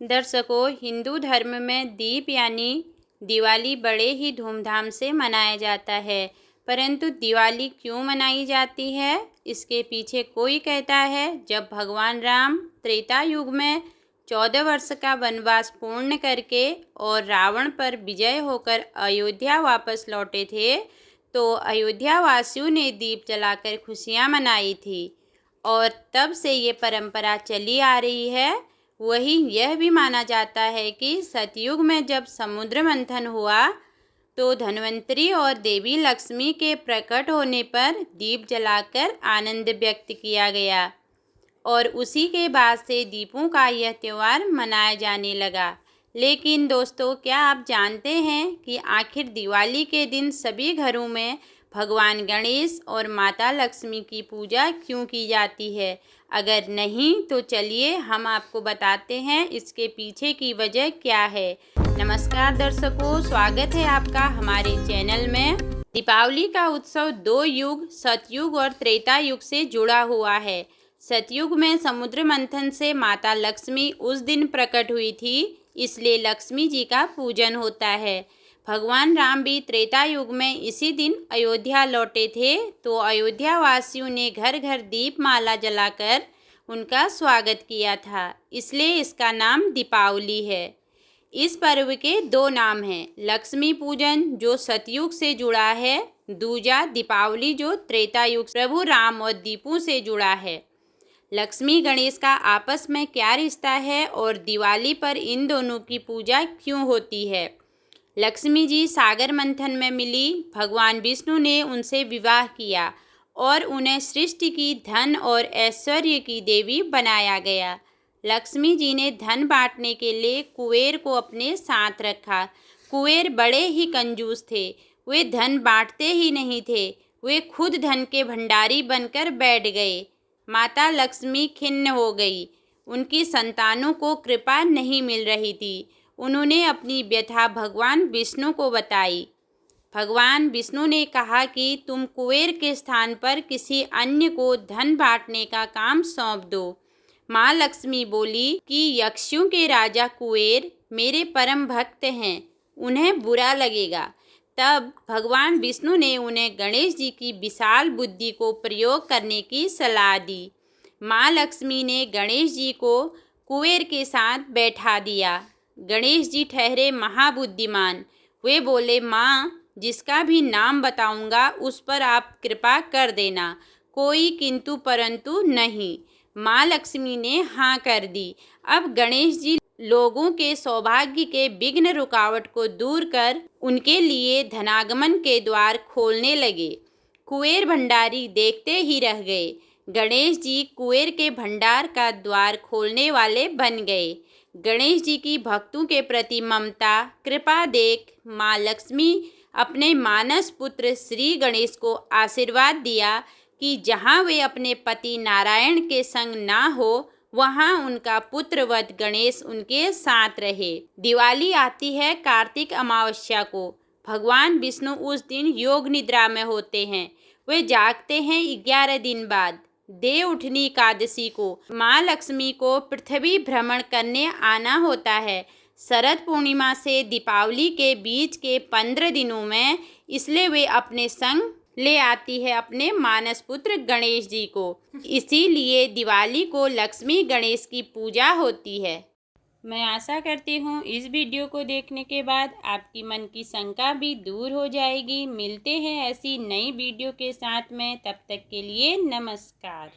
दर्शकों, हिंदू धर्म में दीप यानी दिवाली बड़े ही धूमधाम से मनाया जाता है। परंतु दिवाली क्यों मनाई जाती है, इसके पीछे कोई कहता है जब भगवान राम त्रेता युग में 14 वर्ष का वनवास पूर्ण करके और रावण पर विजय होकर अयोध्या वापस लौटे थे, तो अयोध्या वासियों ने दीप जलाकर खुशियां मनाई थी और तब से ये परंपरा चली आ रही है। वहीं यह भी माना जाता है कि सतयुग में जब समुद्र मंथन हुआ तो धन्वंतरी और देवी लक्ष्मी के प्रकट होने पर दीप जलाकर आनंद व्यक्त किया गया और उसी के बाद से दीपों का यह त्यौहार मनाया जाने लगा। लेकिन दोस्तों, क्या आप जानते हैं कि आखिर दिवाली के दिन सभी घरों में भगवान गणेश और माता लक्ष्मी की पूजा क्यों की जाती है? अगर नहीं तो चलिए हम आपको बताते हैं इसके पीछे की वजह क्या है। नमस्कार दर्शकों, स्वागत है आपका हमारे चैनल में। दीपावली का उत्सव 2 युग सतयुग और त्रेता युग से जुड़ा हुआ है। सतयुग में समुद्र मंथन से माता लक्ष्मी उस दिन प्रकट हुई थी, इसलिए लक्ष्मी जी का पूजन होता है। भगवान राम भी त्रेता युग में इसी दिन अयोध्या लौटे थे, तो अयोध्या वासियों ने घर घर दीप माला जलाकर उनका स्वागत किया था, इसलिए इसका नाम दीपावली है। इस पर्व के 2 नाम हैं, लक्ष्मी पूजन जो सतयुग से जुड़ा है, दूजा दीपावली जो त्रेता युग प्रभु राम और दीपों से जुड़ा है। लक्ष्मी गणेश का आपस में क्या रिश्ता है और दिवाली पर इन दोनों की पूजा क्यों होती है? लक्ष्मी जी सागर मंथन में मिली, भगवान विष्णु ने उनसे विवाह किया और उन्हें सृष्टि की धन और ऐश्वर्य की देवी बनाया गया। लक्ष्मी जी ने धन बांटने के लिए कुबेर को अपने साथ रखा। कुबेर बड़े ही कंजूस थे, वे धन बांटते ही नहीं थे, वे खुद धन के भंडारी बनकर बैठ गए। माता लक्ष्मी खिन्न हो गई, उनकी संतानों को कृपा नहीं मिल रही थी। उन्होंने अपनी व्यथा भगवान विष्णु को बताई। भगवान विष्णु ने कहा कि तुम कुबेर के स्थान पर किसी अन्य को धन बांटने का काम सौंप दो। माँ लक्ष्मी बोली कि यक्षों के राजा कुबेर मेरे परम भक्त हैं, उन्हें बुरा लगेगा। तब भगवान विष्णु ने उन्हें गणेश जी की विशाल बुद्धि को प्रयोग करने की सलाह दी। माँ लक्ष्मी ने गणेश जी को कुबेर के साथ बैठा दिया। गणेश जी ठहरे महाबुद्धिमान। वे बोले, माँ, जिसका भी नाम बताऊंगा उस पर आप कृपा कर देना, कोई किंतु परंतु नहीं। माँ लक्ष्मी ने हाँ कर दी। अब गणेश जी लोगों के सौभाग्य के विघ्न रुकावट को दूर कर उनके लिए धनागमन के द्वार खोलने लगे। कुबेर भंडारी देखते ही रह गए। गणेश जी कुबेर के भंडार का द्वार खोलने वाले बन गए। गणेश जी की भक्तों के प्रति ममता कृपा देख माँ लक्ष्मी अपने मानस पुत्र श्री गणेश को आशीर्वाद दिया कि जहाँ वे अपने पति नारायण के संग ना हो, वहाँ उनका पुत्रवत गणेश उनके साथ रहे। दिवाली आती है कार्तिक अमावस्या को। भगवान विष्णु उस दिन योग निद्रा में होते हैं। वे जागते हैं 11 दिन बाद। देव उठनी एकादशी को माँ लक्ष्मी को पृथ्वी भ्रमण करने आना होता है। शरद पूर्णिमा से दीपावली के बीच के 15 दिनों में, इसलिए वे अपने संग ले आती है अपने मानस पुत्र गणेश जी को। इसीलिए दिवाली को लक्ष्मी गणेश की पूजा होती है। मैं आशा करती हूँ इस वीडियो को देखने के बाद आपकी मन की शंका भी दूर हो जाएगी। मिलते हैं ऐसी नई वीडियो के साथ में, तब तक के लिए नमस्कार।